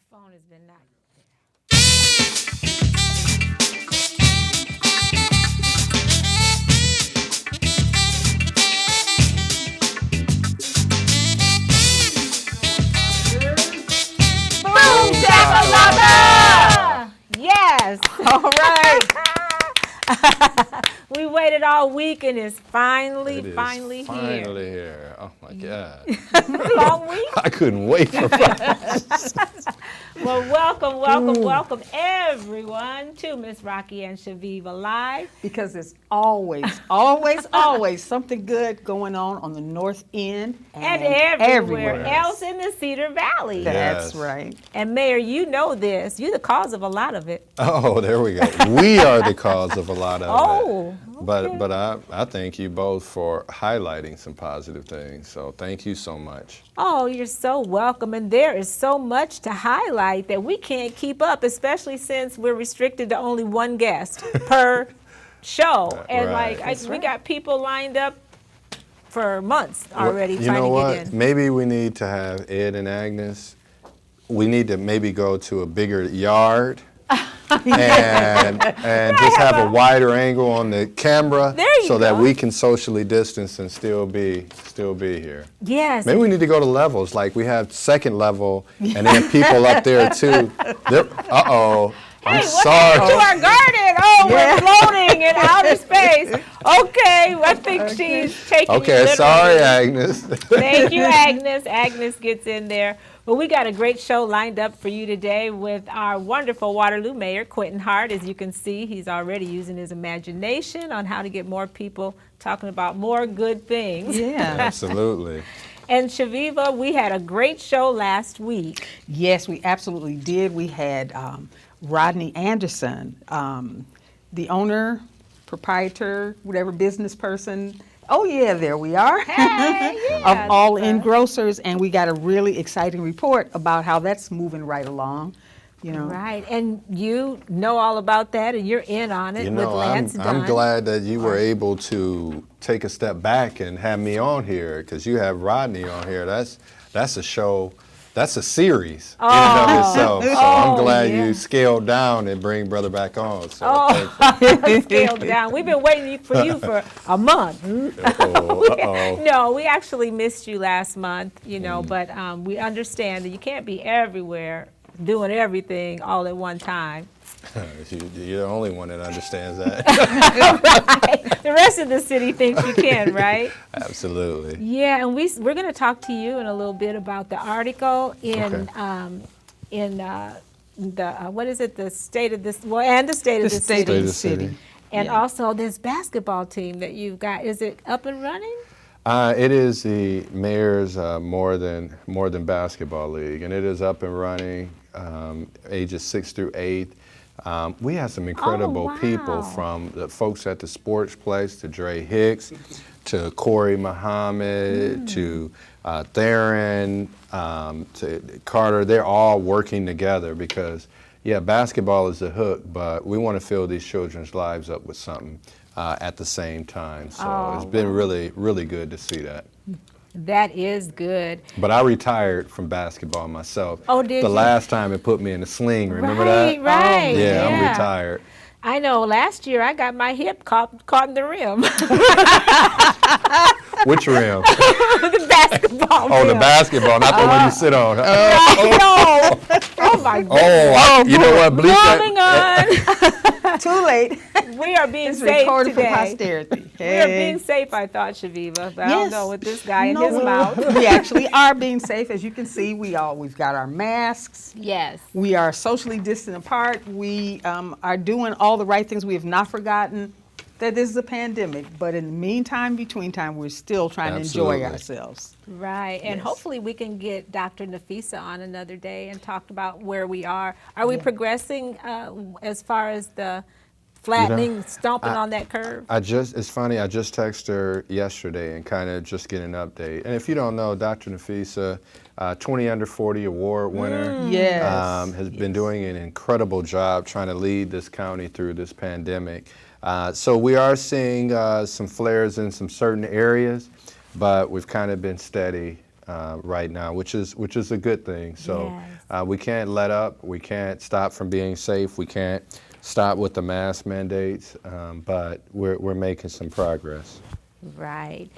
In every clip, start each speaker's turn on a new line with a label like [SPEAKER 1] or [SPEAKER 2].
[SPEAKER 1] phone has been knocked. Boom shakalaka! Yes.
[SPEAKER 2] All right.
[SPEAKER 1] We waited all week and it's
[SPEAKER 3] It
[SPEAKER 1] finally
[SPEAKER 3] is
[SPEAKER 1] here.
[SPEAKER 3] finally here. Oh my God.
[SPEAKER 1] Long week?
[SPEAKER 3] I couldn't wait for
[SPEAKER 1] Well, welcome everyone to Miss Rocki and Chaveevah Live.
[SPEAKER 2] Because there's always something good going on the North End
[SPEAKER 1] And everywhere else in the Cedar Valley.
[SPEAKER 2] That's
[SPEAKER 3] Yes.
[SPEAKER 2] right.
[SPEAKER 1] And Mayor, you know this. You're the cause of a lot of it.
[SPEAKER 3] Oh, there we go. We are the cause of a lot of it.
[SPEAKER 1] Oh, okay.
[SPEAKER 3] But I thank you both for highlighting some positive things. So thank you so much.
[SPEAKER 1] Oh, you're so welcome. And there is so much to highlight that we can't keep up, especially since we're restricted to only one guest per show. And
[SPEAKER 3] Right.
[SPEAKER 1] we got people lined up for months already
[SPEAKER 3] You
[SPEAKER 1] trying
[SPEAKER 3] know
[SPEAKER 1] to
[SPEAKER 3] what?
[SPEAKER 1] get in.
[SPEAKER 3] Maybe we need to have Ed and Agnes. We need to maybe go to a bigger yard and just have a wider angle on the camera
[SPEAKER 1] There you
[SPEAKER 3] so that
[SPEAKER 1] go.
[SPEAKER 3] we can socially distance and still be here.
[SPEAKER 1] Yes.
[SPEAKER 3] Maybe we need to go to levels, like we have second level and then people up there too. Uh-oh. I'm
[SPEAKER 1] Hey, what
[SPEAKER 3] sorry.
[SPEAKER 1] happened to our garden? Oh, we're floating in outer space. Okay, I think she's taking
[SPEAKER 3] Okay,
[SPEAKER 1] it
[SPEAKER 3] sorry,
[SPEAKER 1] literally.
[SPEAKER 3] Agnes.
[SPEAKER 1] Thank you, Agnes. Agnes gets in there. Well, we got a great show lined up for you today with our wonderful Waterloo Mayor Quentin Hart. As you can see, he's already using his imagination on how to get more people talking about more good things.
[SPEAKER 2] Yeah.
[SPEAKER 3] Absolutely.
[SPEAKER 1] And Chaveevah, we had a great show last week.
[SPEAKER 2] Yes, we absolutely did. We had Rodney Anderson, the owner, proprietor, whatever business person. Oh yeah, there we are.
[SPEAKER 1] Hey, yeah,
[SPEAKER 2] Of All
[SPEAKER 1] that's
[SPEAKER 2] In
[SPEAKER 1] us.
[SPEAKER 2] Grocers, and we got a really exciting report about how that's moving right along. You know.
[SPEAKER 1] Right, and you know all about that, and you're in on it
[SPEAKER 3] You
[SPEAKER 1] with
[SPEAKER 3] know,
[SPEAKER 1] Lance
[SPEAKER 3] I'm
[SPEAKER 1] Dunn.
[SPEAKER 3] glad that you were able to take a step back and have me on here, because you have Rodney on here. That's a show, that's a series in and of itself. So I'm glad
[SPEAKER 1] yeah.
[SPEAKER 3] you scaled down and bring brother back on. So
[SPEAKER 1] Scaled down. We've been waiting for you for a month.
[SPEAKER 3] uh-oh.
[SPEAKER 1] No, we actually missed you last month,
[SPEAKER 3] Mm.
[SPEAKER 1] but we understand that you can't be everywhere doing everything all at one time.
[SPEAKER 3] You're the only one that understands that.
[SPEAKER 1] The rest of the city thinks you can, right?
[SPEAKER 3] Absolutely.
[SPEAKER 1] Yeah, and we're going to talk to you in a little bit about the article in
[SPEAKER 3] Okay.
[SPEAKER 1] the what is it? The state of this and the state of the
[SPEAKER 2] State
[SPEAKER 1] city,
[SPEAKER 2] of the
[SPEAKER 3] City.
[SPEAKER 2] city.
[SPEAKER 1] and
[SPEAKER 2] Yeah.
[SPEAKER 1] also this basketball team that you've got. Is it up and running?
[SPEAKER 3] It is the mayor's more than basketball league, and it is up and running, ages 6 through 8. We have some incredible
[SPEAKER 1] wow.
[SPEAKER 3] people, from the folks at the sports place to Dre Hicks, to Corey Muhammad, to Theron, to Carter. They're all working together because, yeah, basketball is the hook, but we want to fill these children's lives up with something at the same time. So it's been really, really good to see that.
[SPEAKER 1] That is good.
[SPEAKER 3] But I retired from basketball myself.
[SPEAKER 1] Oh, did
[SPEAKER 3] the
[SPEAKER 1] you?
[SPEAKER 3] last time it put me in a sling. Remember
[SPEAKER 1] Right,
[SPEAKER 3] that?
[SPEAKER 1] right.
[SPEAKER 3] Yeah, I'm retired.
[SPEAKER 1] I know. Last year I got my hip caught in the rim.
[SPEAKER 3] Which rim?
[SPEAKER 1] The basketball
[SPEAKER 3] Oh,
[SPEAKER 1] rim.
[SPEAKER 3] the basketball, not the one you sit on.
[SPEAKER 1] No. Oh my God.
[SPEAKER 3] Oh, you know what? Bleep
[SPEAKER 1] Moving
[SPEAKER 3] that.
[SPEAKER 1] on.
[SPEAKER 2] Too late.
[SPEAKER 1] We are being
[SPEAKER 2] It's
[SPEAKER 1] safe
[SPEAKER 2] recorded for
[SPEAKER 1] today.
[SPEAKER 2] posterity.
[SPEAKER 1] We are being safe, I thought, Chaveevah, but I don't know with this guy in his mouth.
[SPEAKER 2] We actually are being safe. As you can see, we've got our masks.
[SPEAKER 1] Yes.
[SPEAKER 2] We are socially distant apart. We are doing all the right things. We have not forgotten that this is a pandemic, but in the meantime, between time, we're still trying to enjoy
[SPEAKER 3] Absolutely.
[SPEAKER 2] ourselves.
[SPEAKER 1] Right, and
[SPEAKER 2] Yes.
[SPEAKER 1] hopefully we can get Dr. Nafisa on another day and talk about where we are. Are we progressing as far as the flattening, stomping on that curve?
[SPEAKER 3] It's funny, I just texted her yesterday and kind of just get an update. And if you don't know, Dr. Nafisa, 20 Under 40 award winner,
[SPEAKER 2] Yes.
[SPEAKER 3] has been doing an incredible job trying to lead this county through this pandemic. So we are seeing some flares in some certain areas, but we've kind of been steady right now, which is a good thing. So
[SPEAKER 1] Yes.
[SPEAKER 3] we can't let up. We can't stop from being safe. We can't stop with the mask mandates, but we're making some progress.
[SPEAKER 1] Right.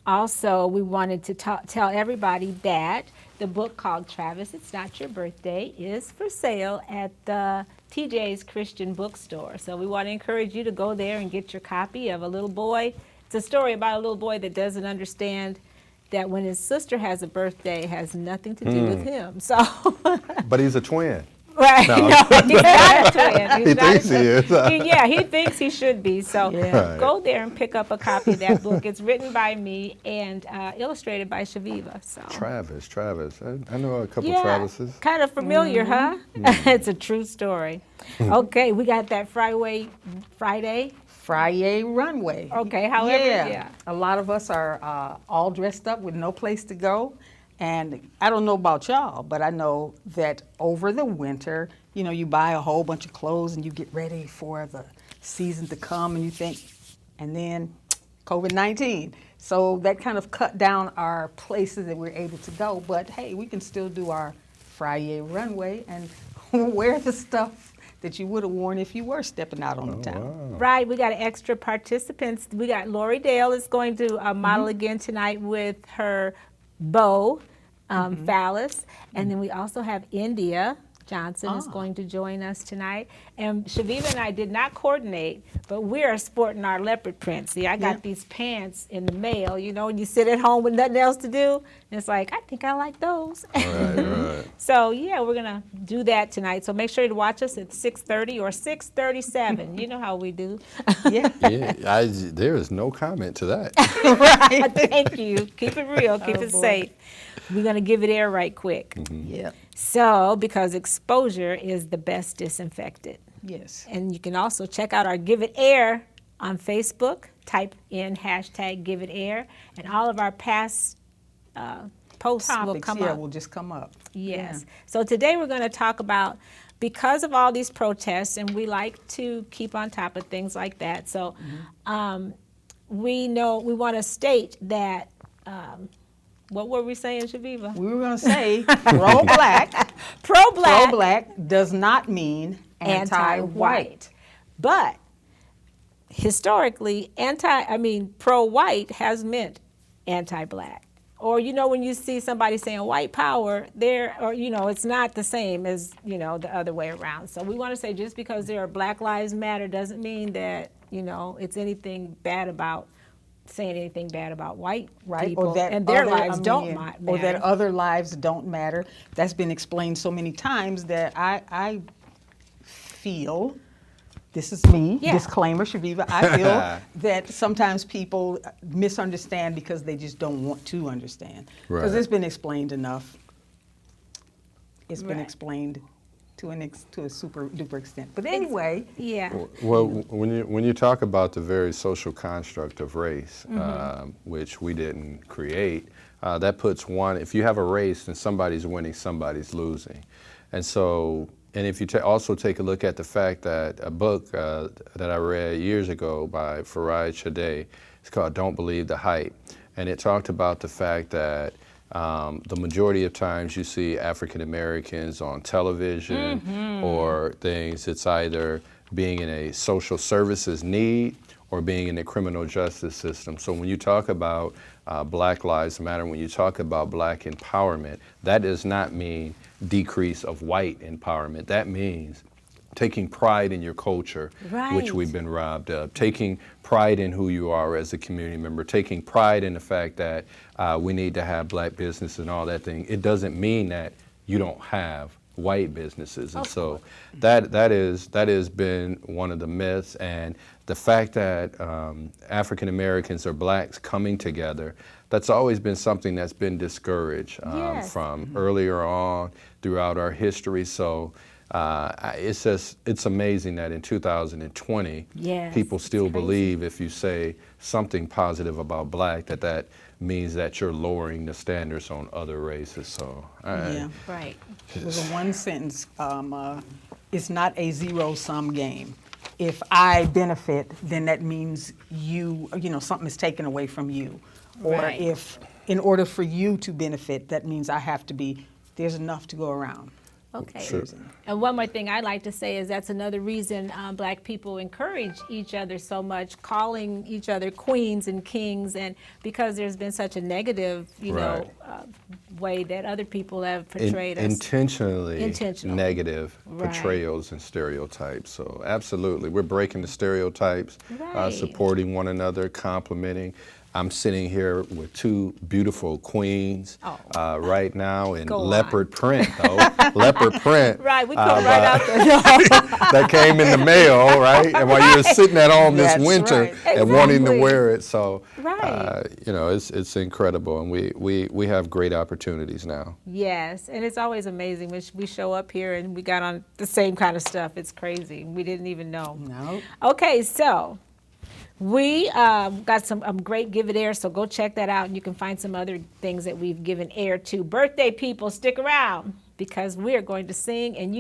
[SPEAKER 1] Also, we wanted to tell everybody that the book called Travis, It's Not Your Birthday is for sale at the TJ's Christian Bookstore. So we want to encourage you to go there and get your copy of a little boy. It's a story about a little boy that doesn't understand that when his sister has a birthday, it has nothing to do with him. So,
[SPEAKER 3] But he's a twin.
[SPEAKER 1] right?
[SPEAKER 3] No.
[SPEAKER 1] No, he's not a twin. He's
[SPEAKER 3] He
[SPEAKER 1] not a
[SPEAKER 3] thinks he
[SPEAKER 1] twin.
[SPEAKER 3] is.
[SPEAKER 1] Yeah, he thinks he should be. So
[SPEAKER 2] Yeah.
[SPEAKER 3] Right.
[SPEAKER 1] go there and pick up a copy of that book. It's written by me and illustrated by Chaveevah. So
[SPEAKER 3] Travis. I know a couple
[SPEAKER 1] yeah,
[SPEAKER 3] Travises.
[SPEAKER 1] kind of familiar, huh? It's a true story. Okay, we got that Friday.
[SPEAKER 2] Friday runway.
[SPEAKER 1] Okay, however, yeah.
[SPEAKER 2] A lot of us are all dressed up with no place to go. And I don't know about y'all, but I know that over the winter, you know, you buy a whole bunch of clothes and you get ready for the season to come and you think, and then COVID-19. So that kind of cut down our places that we're able to go. But hey, we can still do our Friday runway and wear the stuff that you would have worn if you were stepping out on the town.
[SPEAKER 1] Right, we got extra participants. We got Lori Dale is going to model again tonight with her bow, phallus. And then we also have India Johnson is going to join us tonight. And Chaveevah and I did not coordinate, but we are sporting our leopard print. See, I got these pants in the mail, you know, when you sit at home with nothing else to do. And it's like, I think I like those.
[SPEAKER 3] Right.
[SPEAKER 1] So, yeah, we're going to do that tonight. So make sure to watch us at 6:30 or 6:37. You know how we do.
[SPEAKER 2] Yeah.
[SPEAKER 3] Yeah, there is no comment to that.
[SPEAKER 1] Thank you. Keep it real. Keep it safe. We're going to give it air right quick.
[SPEAKER 2] Yeah.
[SPEAKER 1] So, because exposure is the best disinfectant.
[SPEAKER 2] Yes.
[SPEAKER 1] And you can also check out our Give It Air on Facebook. Type in hashtag Give It Air, and all of our past posts will
[SPEAKER 2] Topics,
[SPEAKER 1] come
[SPEAKER 2] yeah,
[SPEAKER 1] up.
[SPEAKER 2] will just come up.
[SPEAKER 1] Yes. So today we're going to talk about, because of all these protests, and we like to keep on top of things like that. So we want to state that, what were we saying, Chaveevah?
[SPEAKER 2] We were going to say pro-black.
[SPEAKER 1] Pro-black,
[SPEAKER 2] Pro-black does not mean anti-white.
[SPEAKER 1] But historically, pro-white has meant anti-black. Or, you know, when you see somebody saying white power, it's not the same as, the other way around. So we want to say just because there are Black Lives Matter doesn't mean that, it's anything bad about saying anything bad about white people,
[SPEAKER 2] or that
[SPEAKER 1] and their
[SPEAKER 2] other,
[SPEAKER 1] lives don't matter.
[SPEAKER 2] Or that other lives don't matter. That's been explained so many times that I feel, this is me, disclaimer, Chaveevah, I feel that sometimes people misunderstand because they just don't want to understand. Because it's been explained enough. It's been explained to a super duper extent. But anyway.
[SPEAKER 1] Yeah.
[SPEAKER 3] Well, when you talk about the very social construct of race, which we didn't create, that puts if you have a race, then somebody's winning, somebody's losing. And so, and if you also take a look at the fact that a book that I read years ago by Farai Chade, it's called Don't Believe the Hype. And it talked about the fact that the majority of times you see African Americans on television or things, it's either being in a social services need or being in the criminal justice system. So when you talk about Black Lives Matter, when you talk about black empowerment, that does not mean decrease of white empowerment. That means taking pride in your culture, which we've been robbed of, taking pride in who you are as a community member, taking pride in the fact that we need to have black business and all that thing. It doesn't mean that you don't have white businesses. And so that has been one of the myths, and the fact that African Americans or blacks coming together, that's always been something that's been discouraged from earlier on throughout our history. So it's amazing that in 2020, people still believe if you say something positive about black, that means that you're lowering the standards on other races. So
[SPEAKER 1] Right.
[SPEAKER 2] It was a one sentence. It's not a zero-sum game. If I benefit, then that means something is taken away from you. Or if in order for you to benefit, that means there's enough to go around.
[SPEAKER 1] Okay.
[SPEAKER 3] Sure.
[SPEAKER 1] And one more thing I'd like to say is that's another reason Black people encourage each other so much, calling each other queens and kings, and because there's been such a negative,
[SPEAKER 3] Right.
[SPEAKER 1] way that other people have portrayed us.
[SPEAKER 3] Intentionally negative
[SPEAKER 1] Right.
[SPEAKER 3] portrayals and stereotypes. So absolutely, we're breaking the stereotypes,
[SPEAKER 1] Right.
[SPEAKER 3] supporting one another, complimenting. I'm sitting here with two beautiful queens right now in
[SPEAKER 1] Go on.
[SPEAKER 3] leopard print, though. Leopard print.
[SPEAKER 1] Right, we come right out there.
[SPEAKER 3] That came in the mail, right? And while you were sitting at home this
[SPEAKER 2] That's
[SPEAKER 3] winter
[SPEAKER 2] right.
[SPEAKER 3] and wanting to
[SPEAKER 1] Exactly.
[SPEAKER 3] wear it, so
[SPEAKER 1] Right.
[SPEAKER 3] it's incredible, and we have great opportunities now.
[SPEAKER 1] Yes, and it's always amazing when we show up here and we got on the same kind of stuff. It's crazy. We didn't even know.
[SPEAKER 2] No.
[SPEAKER 1] Okay, so we got some great Give It Air, so go check that out, and you can find some other things that we've given air to. Birthday people, stick around, because we are going to sing, and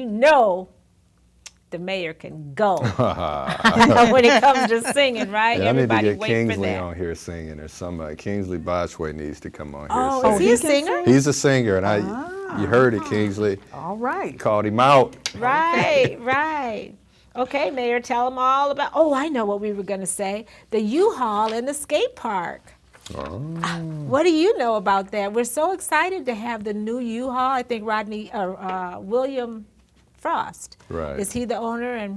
[SPEAKER 1] the mayor can go when it comes to singing, right?
[SPEAKER 3] Yeah, I need to
[SPEAKER 1] Everybody
[SPEAKER 3] get
[SPEAKER 1] wait for
[SPEAKER 3] Kingsley
[SPEAKER 1] that.
[SPEAKER 3] on here singing, or somebody. Kingsley Botchway needs to come on here
[SPEAKER 1] Oh, is
[SPEAKER 3] singing.
[SPEAKER 1] he a
[SPEAKER 2] he can
[SPEAKER 1] singer?
[SPEAKER 3] He's a singer, and you heard it, Kingsley.
[SPEAKER 2] All right.
[SPEAKER 3] Called him out.
[SPEAKER 1] Right, right. Okay, Mayor, tell them all about, I know what we were going to say, the U-Haul and the skate park. What do you know about that? We're so excited to have the new U-Haul. I think William Frost.
[SPEAKER 3] Right.
[SPEAKER 1] Is he the owner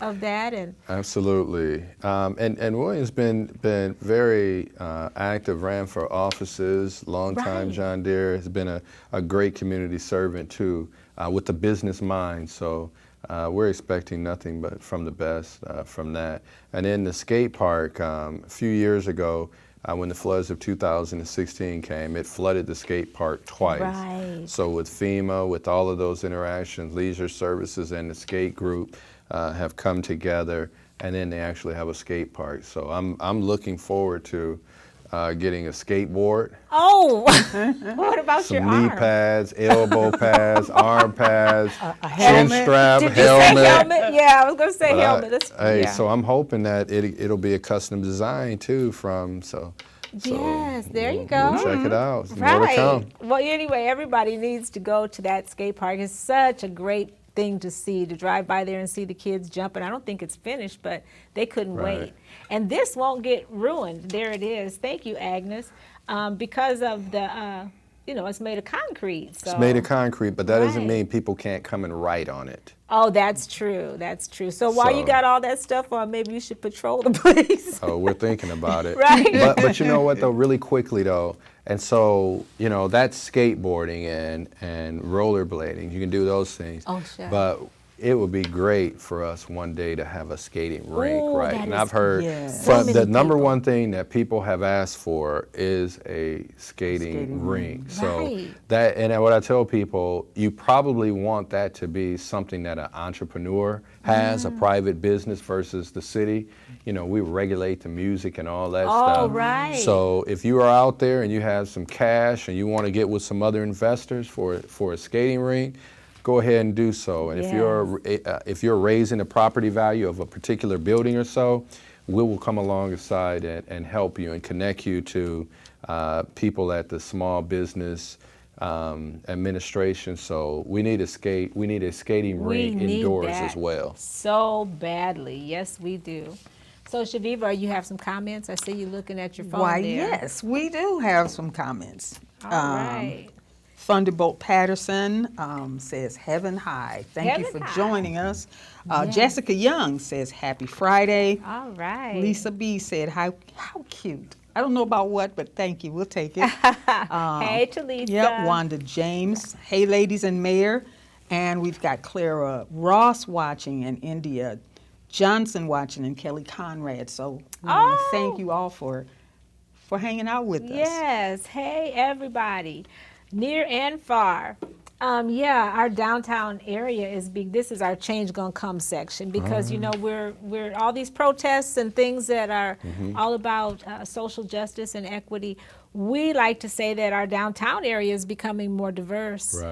[SPEAKER 1] of that? And
[SPEAKER 3] Absolutely. And William's been very active, ran for offices, long time
[SPEAKER 1] Right.
[SPEAKER 3] John Deere, has been a great community servant too, with a business mind. So we're expecting nothing but from the best from that. And in the skate park, a few years ago, when the floods of 2016 came, it flooded the skate park twice.
[SPEAKER 1] Right.
[SPEAKER 3] So with FEMA, with all of those interactions, Leisure Services and the skate group have come together, and then they actually have a skate park. So I'm looking forward to getting a skateboard,
[SPEAKER 1] what about your
[SPEAKER 3] some knee
[SPEAKER 1] arm?
[SPEAKER 3] pads, elbow pads, arm pads, chin
[SPEAKER 2] helmet.
[SPEAKER 3] strap,
[SPEAKER 1] Did you say helmet? Yeah, I was going to say
[SPEAKER 3] But
[SPEAKER 1] helmet. Yeah.
[SPEAKER 3] So I'm hoping that it'll be a custom design too
[SPEAKER 1] Yes, there you
[SPEAKER 3] we'll
[SPEAKER 1] go.
[SPEAKER 3] check it out. More to come.
[SPEAKER 1] Well, anyway, everybody needs to go to that skate park. It's such a great thing to see, to drive by there and see the kids jumping. I don't think it's finished, but they couldn't
[SPEAKER 3] Right.
[SPEAKER 1] wait. And this won't get ruined. There it is. Thank you, Agnes. Because of the, it's made of concrete. So.
[SPEAKER 3] It's made of concrete, but that doesn't
[SPEAKER 1] Right.
[SPEAKER 3] mean people can't come and write on it.
[SPEAKER 1] Oh, that's true. That's true. So while you
[SPEAKER 3] So-
[SPEAKER 1] got all that stuff on, maybe you should patrol the place.
[SPEAKER 3] Oh, we're thinking about it.
[SPEAKER 1] Right.
[SPEAKER 3] But you know what though, really quickly though, and so, that's skateboarding and rollerblading. You can do those things.
[SPEAKER 1] Oh, sure.
[SPEAKER 3] But it would be great for us one day to have a skating rink,
[SPEAKER 1] Ooh,
[SPEAKER 3] right?
[SPEAKER 1] that
[SPEAKER 3] And
[SPEAKER 1] is-
[SPEAKER 3] I've heard
[SPEAKER 2] Yes.
[SPEAKER 1] So
[SPEAKER 3] from
[SPEAKER 1] many
[SPEAKER 3] the number
[SPEAKER 1] people.
[SPEAKER 3] one thing that people have asked for is a skating rink. So
[SPEAKER 1] Right.
[SPEAKER 3] and what I tell people, you probably want that to be something that an entrepreneur has, a private business versus the city. We regulate the music and all that
[SPEAKER 1] Oh,
[SPEAKER 3] stuff.
[SPEAKER 1] right.
[SPEAKER 3] So if you are out there and you have some cash and you want to get with some other investors for a skating rink, go ahead and do so. And if you're raising the property value of a particular building or so, we will come alongside and help you and connect you to people at the small business administration. So we need a skating rink
[SPEAKER 1] need
[SPEAKER 3] indoors
[SPEAKER 1] that
[SPEAKER 3] as well.
[SPEAKER 1] so badly. Yes, we do. So, Chaveevah, you have some comments? I see you looking at your phone
[SPEAKER 2] Why,
[SPEAKER 1] there.
[SPEAKER 2] yes, we do have some comments.
[SPEAKER 1] All right.
[SPEAKER 2] Thunderbolt Patterson says, heaven high. Thank you
[SPEAKER 1] Heaven
[SPEAKER 2] for
[SPEAKER 1] high.
[SPEAKER 2] joining us. Jessica Young says, happy Friday.
[SPEAKER 1] All right.
[SPEAKER 2] Lisa B said, how cute. I don't know about what, but thank you. We'll take it.
[SPEAKER 1] Hey, to Lisa.
[SPEAKER 2] Yep, Wanda James. Hey, ladies and mayor. And we've got Clara Ross watching in India, Johnson watching, and Kelly Conrad. So we want to thank you all for hanging out with us.
[SPEAKER 1] Yes. Hey, everybody, near and far. Our downtown area is big. This is our Change Gonna Come section because we're all these protests and things that are all about social justice and equity. We like to say that our downtown area is becoming more diverse.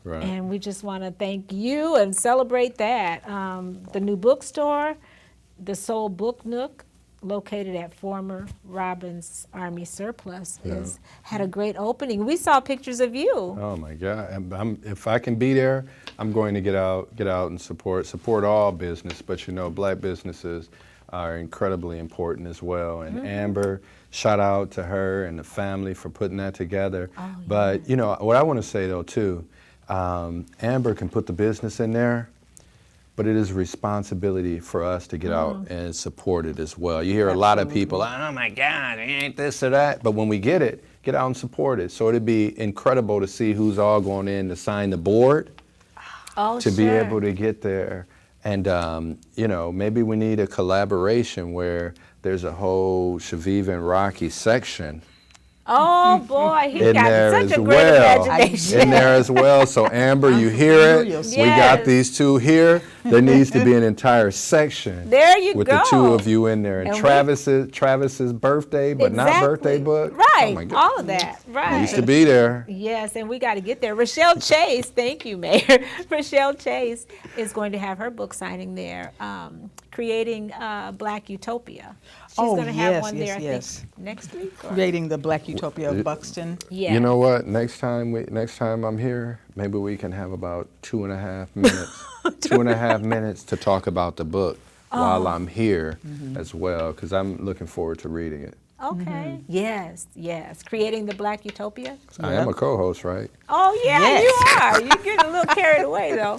[SPEAKER 3] Right.
[SPEAKER 1] And we just want to thank you and celebrate that. The new bookstore, the Soul Book Nook, located at former Robbins Army Surplus, had a great opening. We saw pictures of you.
[SPEAKER 3] Oh my God! If I can be there, I'm going to get out and support all business. But you know, Black businesses are incredibly important as well. And Amber, shout out to her and the family for putting that together.
[SPEAKER 1] Oh,
[SPEAKER 3] but you know, what I want to say though too, Amber can put the business in there, but it is a responsibility for us to get out and support it as well. You hear a lot of people, oh my God, it ain't this or that. But when we get out and support it. So it'd be incredible to see who's all going in to sign the board, to be able to get there. And, you know, maybe we need a collaboration where there's a whole Chaveevah and Rocki section
[SPEAKER 1] Oh boy, he's
[SPEAKER 3] in
[SPEAKER 1] got
[SPEAKER 3] there
[SPEAKER 1] such
[SPEAKER 3] as
[SPEAKER 1] a great
[SPEAKER 3] well.
[SPEAKER 1] imagination.
[SPEAKER 3] In there as well. So Amber, you hear it.
[SPEAKER 2] Yes.
[SPEAKER 3] We got these two here. There needs to be an entire section
[SPEAKER 1] There you
[SPEAKER 3] with
[SPEAKER 1] go.
[SPEAKER 3] the two of you in there. And,
[SPEAKER 1] And we-
[SPEAKER 3] Travis's birthday, but not birthday book.
[SPEAKER 1] Right,
[SPEAKER 3] Oh my God.
[SPEAKER 1] all of that, right.
[SPEAKER 3] Needs to be there.
[SPEAKER 1] Yes, and we got to get there. Rochelle Chase, thank you, Mayor. Rochelle Chase is going to have her book signing there, Creating Black Utopia. She's
[SPEAKER 2] Oh,
[SPEAKER 1] going to have
[SPEAKER 2] yes,
[SPEAKER 1] one
[SPEAKER 2] yes,
[SPEAKER 1] there, I
[SPEAKER 2] yes.
[SPEAKER 1] think, next week. Or?
[SPEAKER 2] Creating the Black Utopia of Buxton.
[SPEAKER 1] Yeah.
[SPEAKER 3] You know what? Next time I'm here, maybe we can have about 2.5 minutes. 2.5 minutes to talk about the book while I'm here as well, because I'm looking forward to reading it.
[SPEAKER 1] Okay. Yes, yes. Creating the Black Utopia.
[SPEAKER 3] I am a co-host, right?
[SPEAKER 1] Oh, yeah,
[SPEAKER 2] Yes.
[SPEAKER 1] you are. You're getting a little carried away, though.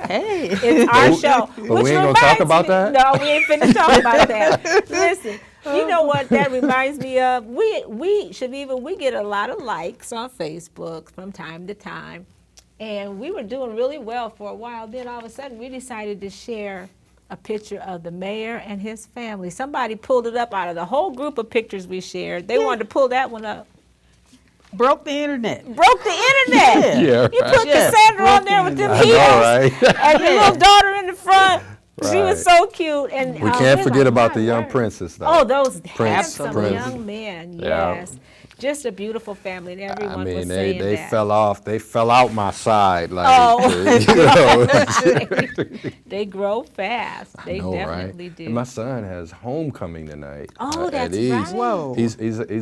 [SPEAKER 2] Hey.
[SPEAKER 1] It's our show.
[SPEAKER 3] But we ain't gonna talk about that?
[SPEAKER 1] No, we ain't finna talk about that. Listen, you know what that reminds me of? We Chaveevah, we get a lot of likes on Facebook from time to time. And we were doing really well for a while. Then all of a sudden we decided to share a picture of the mayor and his family. Somebody pulled it up out of the whole group of pictures we shared. They wanted to pull that one up.
[SPEAKER 2] Broke the internet.
[SPEAKER 1] Broke the internet.
[SPEAKER 3] Yeah,
[SPEAKER 1] You
[SPEAKER 3] right.
[SPEAKER 1] put
[SPEAKER 2] Yes,
[SPEAKER 1] Cassandra on
[SPEAKER 2] broke
[SPEAKER 1] there
[SPEAKER 2] the
[SPEAKER 1] with them
[SPEAKER 3] I
[SPEAKER 1] heels.
[SPEAKER 3] know, right?
[SPEAKER 1] And the little daughter in the front. She was
[SPEAKER 3] Right.
[SPEAKER 1] so cute. And
[SPEAKER 3] We
[SPEAKER 1] we're
[SPEAKER 3] can't forget
[SPEAKER 1] like,
[SPEAKER 3] about the
[SPEAKER 1] my
[SPEAKER 3] young
[SPEAKER 1] word.
[SPEAKER 3] princess, though.
[SPEAKER 1] Oh, those
[SPEAKER 3] Prince,
[SPEAKER 1] handsome
[SPEAKER 3] Prince.
[SPEAKER 1] young men.
[SPEAKER 3] Yeah.
[SPEAKER 1] Yes. Just a beautiful family, and everyone
[SPEAKER 3] I
[SPEAKER 1] was
[SPEAKER 3] mean,
[SPEAKER 1] saying
[SPEAKER 3] they
[SPEAKER 1] that.
[SPEAKER 3] fell off. They fell out my side. Like,
[SPEAKER 1] Oh.
[SPEAKER 3] you know.
[SPEAKER 1] They grow fast. They
[SPEAKER 3] I know,
[SPEAKER 1] definitely
[SPEAKER 3] right?
[SPEAKER 1] do.
[SPEAKER 3] And my son has homecoming tonight.
[SPEAKER 1] Oh,
[SPEAKER 3] at
[SPEAKER 1] that's
[SPEAKER 3] East.
[SPEAKER 1] right.
[SPEAKER 2] Whoa.
[SPEAKER 3] He's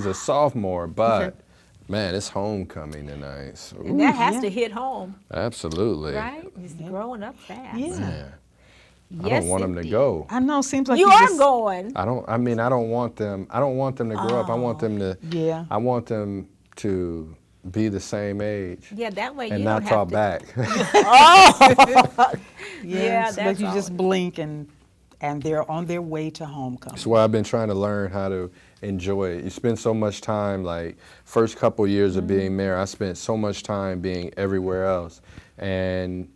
[SPEAKER 3] a sophomore, but man, it's homecoming tonight. So,
[SPEAKER 1] And that has
[SPEAKER 2] yeah.
[SPEAKER 1] to hit home,
[SPEAKER 3] absolutely.
[SPEAKER 1] right? He's growing up fast.
[SPEAKER 2] Yeah.
[SPEAKER 3] Man, I
[SPEAKER 1] Yes,
[SPEAKER 3] don't want them to
[SPEAKER 1] indeed.
[SPEAKER 3] go.
[SPEAKER 2] I know. Seems like
[SPEAKER 1] You
[SPEAKER 2] you
[SPEAKER 1] are
[SPEAKER 2] just,
[SPEAKER 1] going.
[SPEAKER 3] I don't want them to grow up. I want them to.
[SPEAKER 2] Yeah.
[SPEAKER 3] I want them to be the same age
[SPEAKER 1] Yeah, that way
[SPEAKER 3] and
[SPEAKER 1] you
[SPEAKER 3] not
[SPEAKER 1] don't
[SPEAKER 3] talk
[SPEAKER 1] have to.
[SPEAKER 3] back.
[SPEAKER 1] Yeah,
[SPEAKER 2] so
[SPEAKER 1] that's
[SPEAKER 2] you
[SPEAKER 1] all.
[SPEAKER 2] just blink and they're on their way to homecoming.
[SPEAKER 3] That's why I've been trying to learn how to enjoy it. You spend so much time, like first couple years of being mayor, I spent so much time being everywhere else. And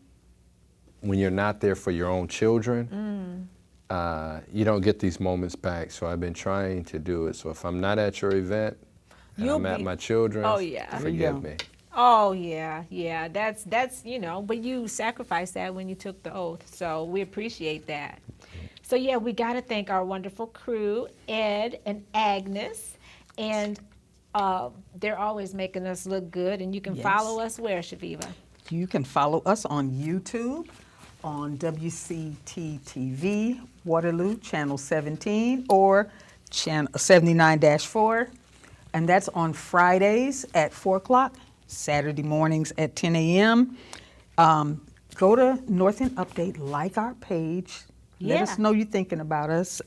[SPEAKER 3] when you're not there for your own children, you don't get these moments back. So I've been trying to do it. So if I'm not at your event, and
[SPEAKER 1] You'll
[SPEAKER 3] I'm at
[SPEAKER 1] be-
[SPEAKER 3] my children,
[SPEAKER 1] Oh, yeah.
[SPEAKER 2] There you
[SPEAKER 3] forgive
[SPEAKER 2] go.
[SPEAKER 3] me.
[SPEAKER 1] Oh yeah, yeah. That's but you sacrificed that when you took the oath, so we appreciate that. So yeah, we got to thank our wonderful crew, Ed and Agnes, and they're always making us look good. And you can
[SPEAKER 2] Yes.
[SPEAKER 1] follow us where, Chaveevah?
[SPEAKER 2] You can follow us on YouTube, on WCT TV, Waterloo, Channel 17, or Channel 79-4. And that's on Fridays at 4 o'clock, Saturday mornings at 10 a.m. Go to North End Update, like our page. Let
[SPEAKER 1] Yeah.
[SPEAKER 2] us know you're thinking about us.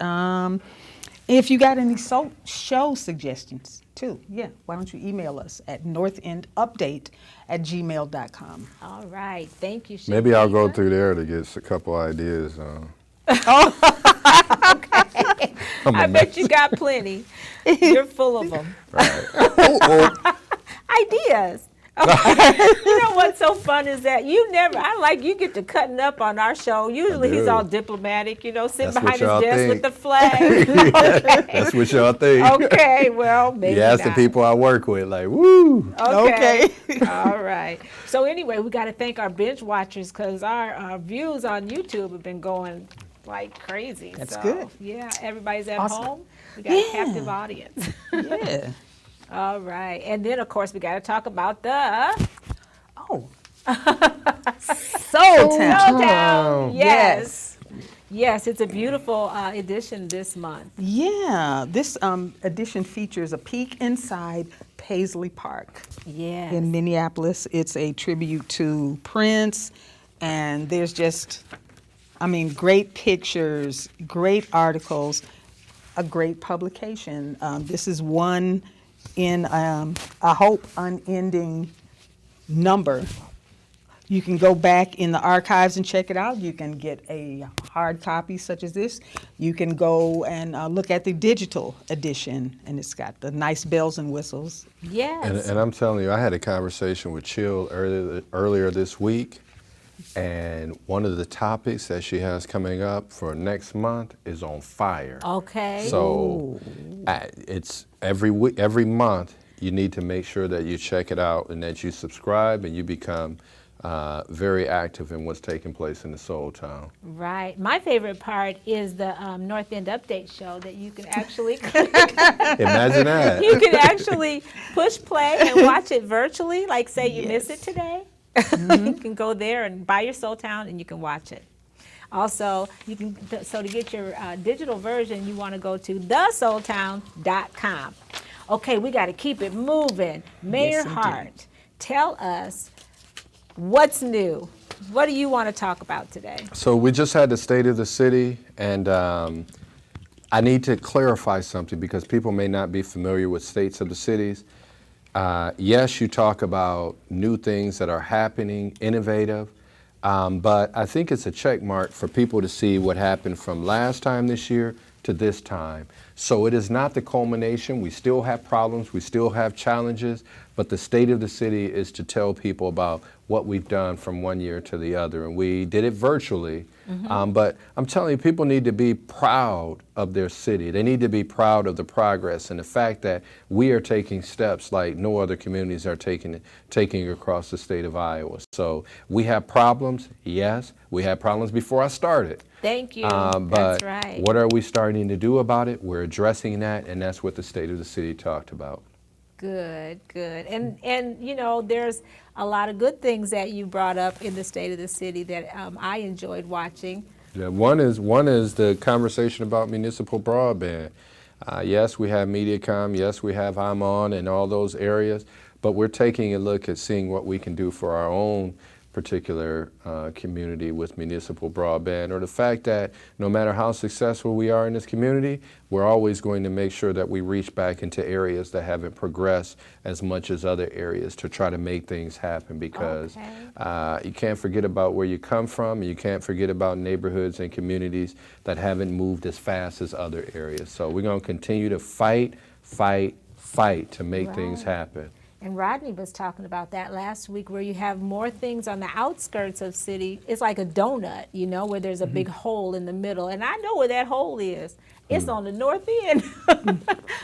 [SPEAKER 2] If you got any show suggestions, too, why don't you email us at northendupdate@gmail.com.
[SPEAKER 1] All right, thank you, Chaveevah.
[SPEAKER 3] Maybe I'll go through there to get a couple ideas.
[SPEAKER 1] I bet you got plenty. You're full of them. Ideas. You know what's so fun is that you get to cutting up on our show. Usually he's
[SPEAKER 3] do.
[SPEAKER 1] all diplomatic, sitting
[SPEAKER 3] That's what
[SPEAKER 1] behind his
[SPEAKER 3] y'all
[SPEAKER 1] desk
[SPEAKER 3] think.
[SPEAKER 1] with the flag.
[SPEAKER 3] That's what y'all think.
[SPEAKER 1] Okay, well, maybe
[SPEAKER 3] You ask the
[SPEAKER 1] not.
[SPEAKER 3] people I work with, like, woo.
[SPEAKER 1] Okay. All right. So anyway, we got to thank our binge watchers because our views on YouTube have been going like crazy.
[SPEAKER 2] That's
[SPEAKER 1] So,
[SPEAKER 2] good.
[SPEAKER 1] Yeah, everybody's at
[SPEAKER 2] Awesome.
[SPEAKER 1] home. We got a captive audience.
[SPEAKER 2] Yeah.
[SPEAKER 1] All right. And then, of course, we got to talk about the
[SPEAKER 2] Oh.
[SPEAKER 1] Soul
[SPEAKER 2] Town.
[SPEAKER 1] Town. Yes. Yes. Yes, it's a beautiful edition this month.
[SPEAKER 2] Yeah, this edition features a peek inside Paisley Park
[SPEAKER 1] Yes.
[SPEAKER 2] in Minneapolis. It's a tribute to Prince, and there's just, I mean, great pictures, great articles, a great publication. This is one in, I hope, unending number. You can go back in the archives and check it out. You can get a hard copy such as this. You can go and look at the digital edition, and it's got the nice bells and whistles.
[SPEAKER 1] Yes.
[SPEAKER 3] And I'm telling you, I had a conversation with Chill earlier this week, and one of the topics that she has coming up for next month is on fire.
[SPEAKER 1] Okay.
[SPEAKER 3] So it's every month you need to make sure that you check it out and that you subscribe and you become very active in what's taking place in the Soul Town.
[SPEAKER 1] Right. My favorite part is the North End Update show that you can actually
[SPEAKER 3] Imagine that.
[SPEAKER 1] you can actually push play and watch it virtually. Like say you miss it today, you can go there and buy your Soul Town and you can watch it. Also, you can to get your digital version, you want to go to thesoultown.com. Okay, we got to keep it moving. Mayor Hart, tell us what's new. What do you want to talk about today?
[SPEAKER 3] So we just had the State of the City, and I need to clarify something because people may not be familiar with states of the cities. Yes, you talk about new things that are happening, innovative, but I think it's a check mark for people to see what happened from last time this year to this time. So it is not the culmination. We still have problems, we still have challenges, but the State of the City is to tell people about what we've done from one year to the other. And we did it virtually, but I'm telling you, people need to be proud of their city. They need to be proud of the progress and the fact that we are taking steps like no other communities are taking across the state of Iowa. So we have problems, yes. We had problems before I started.
[SPEAKER 1] Thank you.
[SPEAKER 3] But
[SPEAKER 1] That's right.
[SPEAKER 3] what are we starting to do about it? We're addressing that, and that's what the State of the City talked about.
[SPEAKER 1] Good, good. And you know, there's a lot of good things that you brought up in the State of the City that I enjoyed watching.
[SPEAKER 3] Yeah, one is the conversation about municipal broadband. Yes, we have MediaCom. Yes, we have I'm On and all those areas, but we're taking a look at seeing what we can do for our own particular community with municipal broadband, or the fact that no matter how successful we are in this community, we're always going to make sure that we reach back into areas that haven't progressed as much as other areas to try to make things happen, because you can't forget about where you come from, and you can't forget about neighborhoods and communities that haven't moved as fast as other areas. So we're going to continue to fight to make things happen.
[SPEAKER 1] And Rodney was talking about that last week, where you have more things on the outskirts of city. It's like a donut, you know, where there's a big hole in the middle. And I know where that hole is. It's on the north end.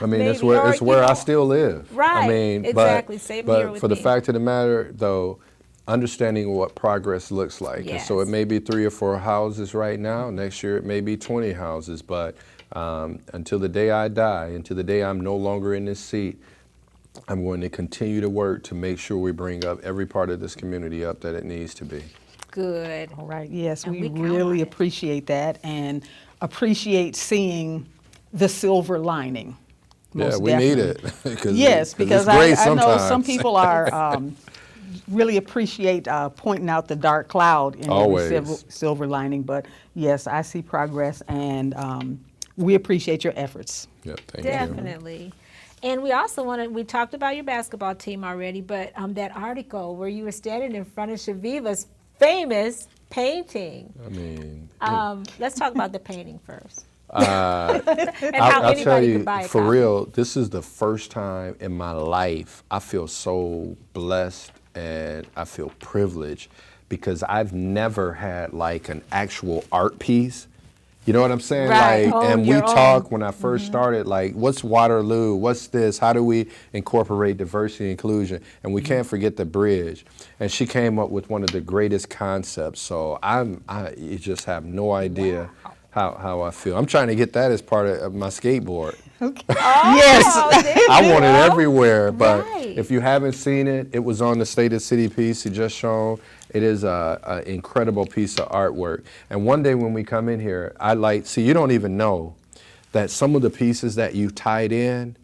[SPEAKER 3] I mean, it's where I still live.
[SPEAKER 1] Right,
[SPEAKER 3] I mean,
[SPEAKER 1] exactly. Same here
[SPEAKER 3] but
[SPEAKER 1] with
[SPEAKER 3] for the
[SPEAKER 1] me.
[SPEAKER 3] fact of the matter, though, understanding what progress looks like. And so it
[SPEAKER 1] Yes.
[SPEAKER 3] may be 3 or 4 houses right now. Next year it may be 20 houses. But until the day I die, until the day I'm no longer in this seat, I'm going to continue to work to make sure we bring up every part of this community up that it needs to be.
[SPEAKER 1] Good.
[SPEAKER 2] All right, yes,
[SPEAKER 1] And
[SPEAKER 2] we
[SPEAKER 1] we count on
[SPEAKER 2] really
[SPEAKER 1] it.
[SPEAKER 2] appreciate that and appreciate seeing the silver lining. Most
[SPEAKER 3] We need
[SPEAKER 2] definitely.
[SPEAKER 3] it.
[SPEAKER 2] Yes, because
[SPEAKER 3] it's gray
[SPEAKER 2] I know some
[SPEAKER 3] sometimes.
[SPEAKER 2] people are really appreciate pointing out the dark cloud in
[SPEAKER 3] Always.
[SPEAKER 2] every silver lining. But yes, I see progress, and we appreciate your efforts.
[SPEAKER 3] Yep, thank you.
[SPEAKER 1] Definitely. And we also we talked about your basketball team already, but that article where you were standing in front of Chaveevah's famous painting.
[SPEAKER 3] I mean,
[SPEAKER 1] Let's talk about the painting first.
[SPEAKER 3] I'll tell
[SPEAKER 1] anybody
[SPEAKER 3] you,
[SPEAKER 1] can buy a
[SPEAKER 3] for
[SPEAKER 1] copy.
[SPEAKER 3] real, this is the first time in my life I feel so blessed and I feel privileged, because I've never had like an actual art piece. You know what I'm saying?
[SPEAKER 1] Right.
[SPEAKER 3] Like, and we
[SPEAKER 1] Your own.
[SPEAKER 3] talked when I first started, like, what's Waterloo? What's this? How do we incorporate diversity and inclusion? And we can't forget the bridge. And she came up with one of the greatest concepts. So you just have no idea how I feel. I'm trying to get that as part of my skateboard.
[SPEAKER 2] Yes.
[SPEAKER 1] There you
[SPEAKER 3] I want it
[SPEAKER 1] go.
[SPEAKER 3] everywhere, but
[SPEAKER 1] Right.
[SPEAKER 3] if you haven't seen it, it was on the State of City piece you just shown, It is a incredible piece of artwork. And one day when we come in here, see, you don't even know that some of the pieces that you tied in,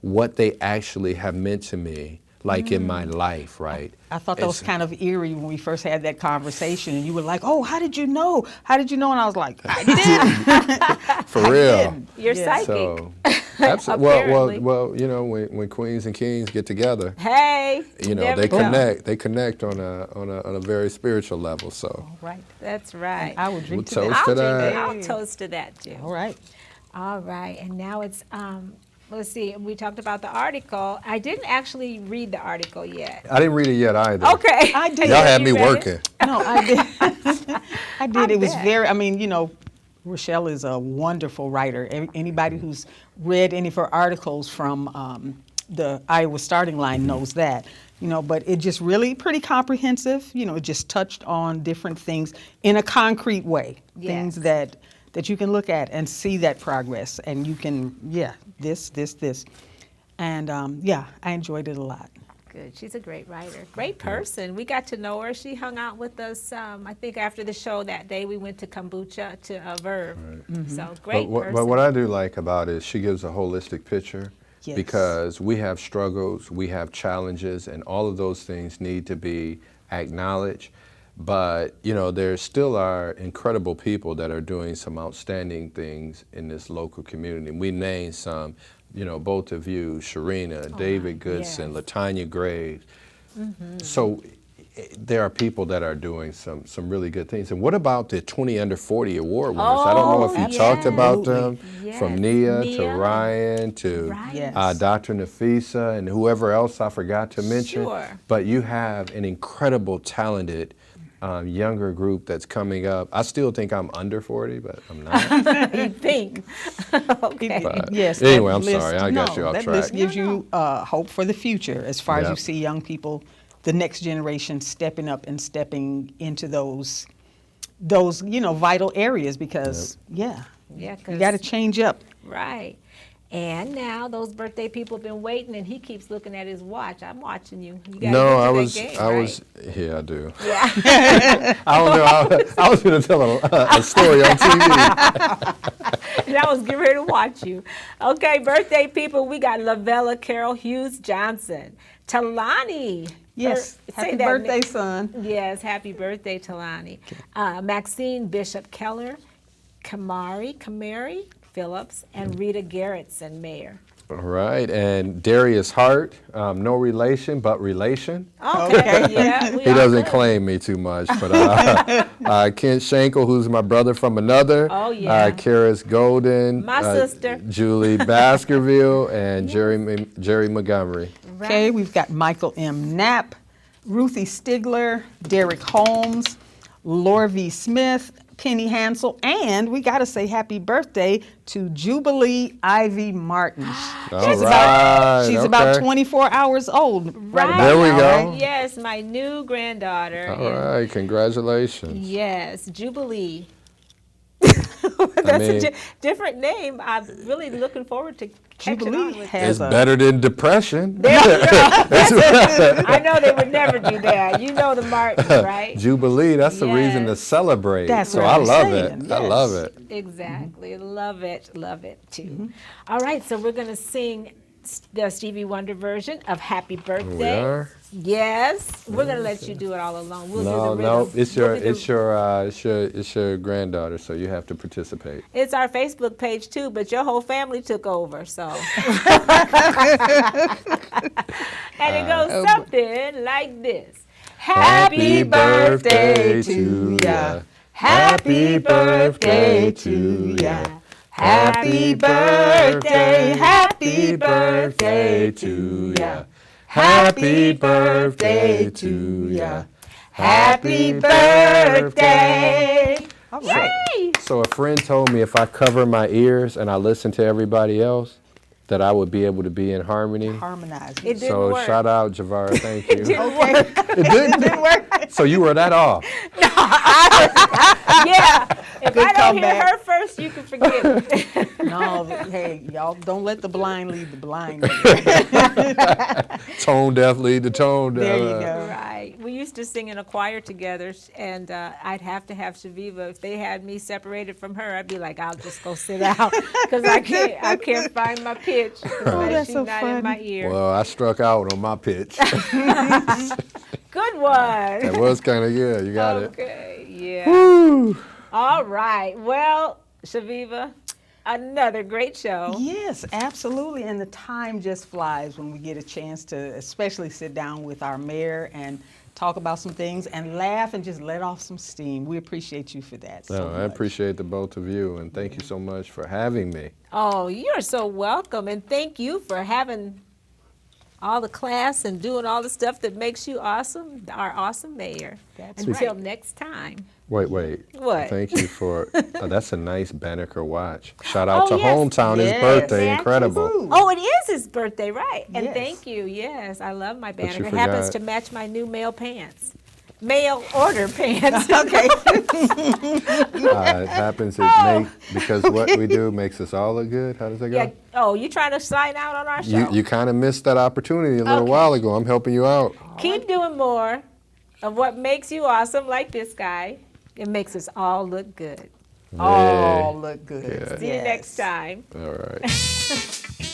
[SPEAKER 3] what they actually have meant to me, like in my life, right?
[SPEAKER 2] I thought that was kind of eerie when we first had that conversation, and you were like, "Oh, how did you know? How did you know?" And I was like, "I did."
[SPEAKER 3] For real.
[SPEAKER 1] You're
[SPEAKER 2] Yes.
[SPEAKER 1] psychic.
[SPEAKER 3] So,
[SPEAKER 1] Apparently.
[SPEAKER 3] well, you know, when queens and kings get together,
[SPEAKER 1] Hey,
[SPEAKER 3] you know,
[SPEAKER 1] never
[SPEAKER 3] they
[SPEAKER 1] know.
[SPEAKER 3] connect. They connect on a very spiritual level. So,
[SPEAKER 2] Right.
[SPEAKER 1] That's right.
[SPEAKER 2] I would drink to
[SPEAKER 3] Toast
[SPEAKER 2] that.
[SPEAKER 3] to
[SPEAKER 1] I'll drink
[SPEAKER 3] that.
[SPEAKER 1] it. I'll toast to that too.
[SPEAKER 2] All right.
[SPEAKER 1] All right, and now it's let's see. We talked about the article. I didn't actually read the article yet.
[SPEAKER 3] I didn't read it yet either.
[SPEAKER 1] Okay,
[SPEAKER 2] I did.
[SPEAKER 3] Y'all had
[SPEAKER 1] You
[SPEAKER 3] me
[SPEAKER 1] read it?
[SPEAKER 3] working.
[SPEAKER 2] No, I did. I did. It was
[SPEAKER 1] bet.
[SPEAKER 2] very, I mean, you know, Rochelle is a wonderful writer. Anybody who's read any of her articles from the Iowa starting line knows that. You know, but it just really pretty comprehensive. You know, it just touched on different things in a concrete way. Things
[SPEAKER 1] Yes.
[SPEAKER 2] that you can look at and see that progress. And you can, this. And I enjoyed it a lot.
[SPEAKER 1] Good. She's a great writer. Great person. We got to know her. She hung out with us, I think, after the show that day. We went to Kombucha to Verve. So great person.
[SPEAKER 3] But what I do like about it is she gives a holistic picture.
[SPEAKER 2] Yes.
[SPEAKER 3] Because we have struggles, we have challenges, and all of those things need to be acknowledged. But, you know, there still are incredible people that are doing some outstanding things in this local community. We named some, you know, both of you, Sharina, David Goodson,
[SPEAKER 1] yes.
[SPEAKER 3] Latanya Graves. So there are people that are doing some really good things. And what about the 20 Under 40 award winners? I don't know if you talked about them,
[SPEAKER 1] Yes.
[SPEAKER 3] from Nia to
[SPEAKER 1] Nia.
[SPEAKER 3] Ryan to
[SPEAKER 1] Right.
[SPEAKER 2] Yes.
[SPEAKER 3] Dr. Nafisa and whoever else I forgot to mention.
[SPEAKER 1] Sure.
[SPEAKER 3] But you have an incredible, talented younger group that's coming up. I still think I'm under 40, but I'm not.
[SPEAKER 1] You think? Okay.
[SPEAKER 3] But
[SPEAKER 2] Yes.
[SPEAKER 3] anyway,
[SPEAKER 2] that
[SPEAKER 3] I'm sorry. I got you off
[SPEAKER 2] that
[SPEAKER 3] track.
[SPEAKER 2] list gives you hope for the future as far as
[SPEAKER 3] Yep.
[SPEAKER 2] you see young people, the next generation stepping up and stepping into those vital areas because
[SPEAKER 1] Yeah,
[SPEAKER 2] you
[SPEAKER 1] 'cause-
[SPEAKER 2] got to change up.
[SPEAKER 1] Right. And now those birthday people have been waiting, and he keeps looking at his watch. I'm watching you. You gotta
[SPEAKER 3] No,
[SPEAKER 1] get to
[SPEAKER 3] I
[SPEAKER 1] that
[SPEAKER 3] was,
[SPEAKER 1] game,
[SPEAKER 3] I
[SPEAKER 1] right?
[SPEAKER 3] was, yeah, I do.
[SPEAKER 1] Yeah.
[SPEAKER 3] I don't know. I was going to tell a story on TV.
[SPEAKER 1] And I was getting ready to watch you. Okay, birthday people, we got Lavella Carol Hughes Johnson, Talani.
[SPEAKER 2] Yes.
[SPEAKER 1] Say
[SPEAKER 2] Happy
[SPEAKER 1] that
[SPEAKER 2] birthday,
[SPEAKER 1] name.
[SPEAKER 2] son.
[SPEAKER 1] Yes, happy birthday, Talani. Maxine Bishop Keller, Kamari Phillips, and Rita Garrettson, Mayor.
[SPEAKER 3] All right, and Darius Hart, no relation, but relation.
[SPEAKER 1] Okay, yeah. We
[SPEAKER 3] He
[SPEAKER 1] all
[SPEAKER 3] doesn't
[SPEAKER 1] good.
[SPEAKER 3] claim me too much, but Kent Schenkel, who's my brother from another.
[SPEAKER 1] Oh, yeah.
[SPEAKER 3] Karis Golden.
[SPEAKER 1] My sister.
[SPEAKER 3] Julie Baskerville and Jerry Montgomery.
[SPEAKER 1] Right.
[SPEAKER 2] Okay, we've got Michael M. Knapp, Ruthie Stigler, Derek Holmes, Lorvie Smith, Penny Hansel, and we got to say happy birthday to Jubilee Ivy Martin. She's about 24 hours old right about
[SPEAKER 3] There we
[SPEAKER 2] now,
[SPEAKER 3] go.
[SPEAKER 2] right?
[SPEAKER 1] Yes, my new granddaughter.
[SPEAKER 3] All
[SPEAKER 1] And
[SPEAKER 3] right, congratulations.
[SPEAKER 1] yes, Jubilee. That's a different name. I'm really looking forward to catching on
[SPEAKER 2] Jubilee
[SPEAKER 1] with
[SPEAKER 2] has
[SPEAKER 3] It's
[SPEAKER 2] a
[SPEAKER 3] better than depression.
[SPEAKER 1] There you go. I know they would never do that. You know the Martins, right?
[SPEAKER 3] Jubilee, that's the reason to
[SPEAKER 1] Yes.
[SPEAKER 3] celebrate.
[SPEAKER 2] That's
[SPEAKER 3] so
[SPEAKER 2] what
[SPEAKER 3] I
[SPEAKER 2] I'm
[SPEAKER 3] love
[SPEAKER 2] saying,
[SPEAKER 3] it. I love it.
[SPEAKER 1] Exactly. Love it too. All right, so we're going to sing the Stevie Wonder version of Happy Birthday.
[SPEAKER 3] We are?
[SPEAKER 1] Yes. We're going to let you do it all alone. We'll
[SPEAKER 3] No,
[SPEAKER 1] do the
[SPEAKER 3] no,
[SPEAKER 1] rhythm.
[SPEAKER 3] it's
[SPEAKER 1] We'll
[SPEAKER 3] your,
[SPEAKER 1] do the-
[SPEAKER 3] it's your granddaughter, so you have to participate.
[SPEAKER 1] It's our Facebook page too, but your whole family took over, so. And it goes something like this. Happy birthday to ya. Happy birthday to ya. Happy birthday, happy birthday to ya. Happy birthday to ya. Happy birthday.
[SPEAKER 2] all right.
[SPEAKER 1] Yay!
[SPEAKER 3] So a friend told me if I cover my ears and I listen to everybody else, that I would be able to be in harmony.
[SPEAKER 2] Harmonizing.
[SPEAKER 1] It didn't
[SPEAKER 3] So
[SPEAKER 1] work.
[SPEAKER 3] shout out, Javara, thank you.
[SPEAKER 1] Didn't work.
[SPEAKER 3] It didn't work. So you were that off.
[SPEAKER 1] I Yeah. If
[SPEAKER 2] Good
[SPEAKER 1] I don't hear
[SPEAKER 2] comeback.
[SPEAKER 1] her first, you can forget it.
[SPEAKER 2] No, hey, y'all don't let the blind lead the blind.
[SPEAKER 3] Tone deaf lead to tone deaf.
[SPEAKER 2] There you go.
[SPEAKER 1] Right. We used to sing in a choir together, and I'd have to have Chaveevah. If they had me separated from her, I'd be like, I'll just go sit down because I can't find my pitch unless
[SPEAKER 2] that's
[SPEAKER 1] she's
[SPEAKER 2] so
[SPEAKER 1] not in my
[SPEAKER 2] funny.
[SPEAKER 1] ear.
[SPEAKER 3] Well, I struck out on my pitch.
[SPEAKER 1] Good one.
[SPEAKER 3] That was kind of good. You got it.
[SPEAKER 1] Okay. Yeah.
[SPEAKER 3] Woo.
[SPEAKER 1] All right. Well, Chaveevah, another great show.
[SPEAKER 2] Yes, absolutely. And the time just flies when we get a chance to especially sit down with our mayor and talk about some things and laugh and just let off some steam. We appreciate you for that so
[SPEAKER 3] No, I
[SPEAKER 2] much.
[SPEAKER 3] appreciate the both of you, and thank you so much for having me.
[SPEAKER 1] Oh, you're so welcome, and thank you for having all the class and doing all the stuff that makes you awesome, our awesome mayor.
[SPEAKER 2] That's
[SPEAKER 1] Until
[SPEAKER 2] right.
[SPEAKER 1] next time.
[SPEAKER 3] Wait.
[SPEAKER 1] What?
[SPEAKER 3] Thank you for, that's a nice Banneker watch. Shout out
[SPEAKER 1] Oh,
[SPEAKER 3] to
[SPEAKER 1] yes.
[SPEAKER 3] Hometown, his
[SPEAKER 2] Yes.
[SPEAKER 3] birthday,
[SPEAKER 1] Thank
[SPEAKER 3] incredible.
[SPEAKER 2] you.
[SPEAKER 1] Oh, it is his birthday, right? And
[SPEAKER 2] Yes.
[SPEAKER 1] thank you. Yes, I love my banner.
[SPEAKER 3] you
[SPEAKER 1] It happens
[SPEAKER 3] forgot-
[SPEAKER 1] to match my new mail pants. Mail order pants.
[SPEAKER 2] Okay.
[SPEAKER 3] It happens because what we do makes us all look good. How does that go?
[SPEAKER 1] Yeah. Oh, you trying to sign out on our show?
[SPEAKER 3] You kind of missed that opportunity a little
[SPEAKER 1] Okay.
[SPEAKER 3] while ago. I'm helping you out.
[SPEAKER 1] Keep doing more of what makes you awesome, like this guy. It makes us all look good.
[SPEAKER 2] All look good.
[SPEAKER 3] Yeah.
[SPEAKER 1] See you next time.
[SPEAKER 3] All right.